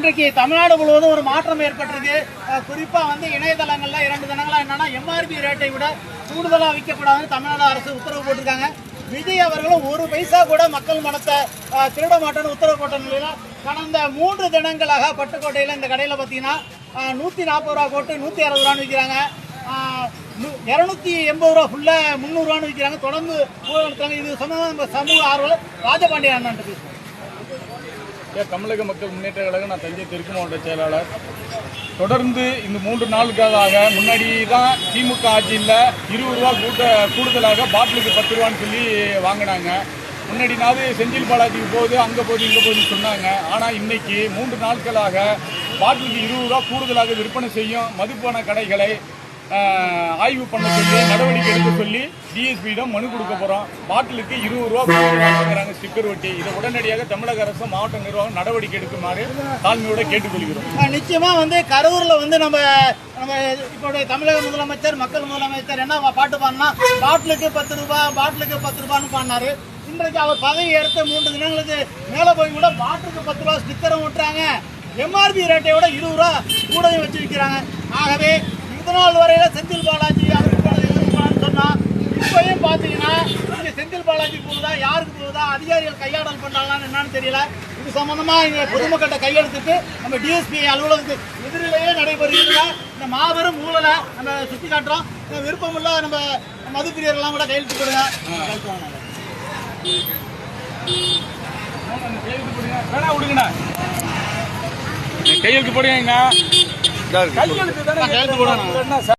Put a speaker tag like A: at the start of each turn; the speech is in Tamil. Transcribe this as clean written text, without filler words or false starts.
A: இன்றைக்கு தமிழ்நாடு முழுவதும் ஒரு மாற்றம் ஏற்பட்டிருக்கு. குறிப்பா இணையதளங்கள்ல 2 தினங்களா என்னன்னா எம்ஆர்பி ரேட்டை விட கூடுதலா விற்கக்கூடாதுன்னு தமிழ்நாடு அரசு உத்தரவு போட்டிருக்காங்க. விஜய் அவர்களும் ஒரு பைசா கூட மக்கள் மனத்தை திருட மாட்டேன்னு உத்தரவு போட்ட நிலையில கடந்த 3 தினங்களாக பட்டுக்கோட்டையில் இந்த கடையில் பார்த்தீங்கன்னா 140 ரூபா போட்டு 160 ரூபான்னு விற்கிறாங்க. 280 ரூபா ஃபுல்லா 300 ரூபான்னு விற்கிறாங்க. தொடர்ந்து நடத்துறாங்க. இது சம்பந்தமாக நம்ம சமூக ஆர்வலர் ராஜபாண்டியன் அண்ணன் பேசுவோம்.
B: தமிழக மக்கள் முன்னேற்ற கழகம், நான் தஞ்சை தெற்கு மாவட்ட செயலாளர். தொடர்ந்து இந்த 3 நாளுக்காக முன்னாடி தான் திமுக ஆட்சியில் 20 ரூபா கூடுதலாக பாட்டிலுக்கு 10 ரூபான்னு சொல்லி வாங்கினாங்க. முன்னாடினாவது செந்தில் பாலாஜிக்கு போகுது, அங்கே போகுது, இங்கே போகுதுன்னு சொன்னாங்க. ஆனால் இன்னைக்கு 3 நாட்களாக பாட்டிலுக்கு 20 ரூபா கூடுதலாக விற்பனை செய்யும் மதுபான கடைகளை ஆய்வு பண்ண சொல்லி நடவடிக்கை எடுக்க சொல்லி டிஎஸ்பியிடம் மனு கொடுக்க போகிறோம். பாட்டிலுக்கு 20 ரூபா வாங்குறாங்க ஸ்டிக்கர் ஒட்டி. இதை உடனடியாக தமிழக அரசு மாவட்ட நிர்வாகம் நடவடிக்கை எடுக்குமாறு தாழ்மையோட கேட்டுக்கொள்கிறோம்.
A: நிச்சயமா கரூரில் நம்ம இப்போடைய தமிழக முதலமைச்சர், மக்கள் முதலமைச்சர் என்ன பாட்டு பாடினா பாட்டிலுக்கு 10 ரூபா, பாட்டிலுக்கு 10 ரூபான்னு பாடினாரு. இன்றைக்கு அவர் பதவி எடுத்து 3 தினங்களுக்கு மேலே போய் கூட பாட்டிலுக்கு 10 ரூபா ஸ்டிக்கரும் விட்டுறாங்க. எம்ஆர்பி ரேட்டை விட 20 ரூபா கூடவே வச்சு விற்கிறாங்க. ஆகவே நாள் வரையில செந்தில் பாலாஜி அவருக்கு சொன்னா இப்பயும் பாத்தீங்கன்னா இங்க செந்தில் பாலாஜி போகுதா, யாருக்கு போகுதா, அதிகாரிகள் கையாடல் பண்றாங்களான்னு என்னன்னு தெரியல. இது சம்பந்தமா இங்க பொதுமக்கிட்ட கையெழுத்துட்டு நம்ம டிஎஸ்பி அலுவலகத்துக்கு எதிரிலேயே நடைபெறுகிற இந்த மாபெரும் ஊழலை நம்ம சுட்டி காட்டுறோம். விருப்பமுள்ள நம்ம மதுப்பிரியர்கள்லாம் கூட கையெழுத்து போடுங்க.
B: கையெழுத்து போடுங்க. கையெழுத்து போடுங்க.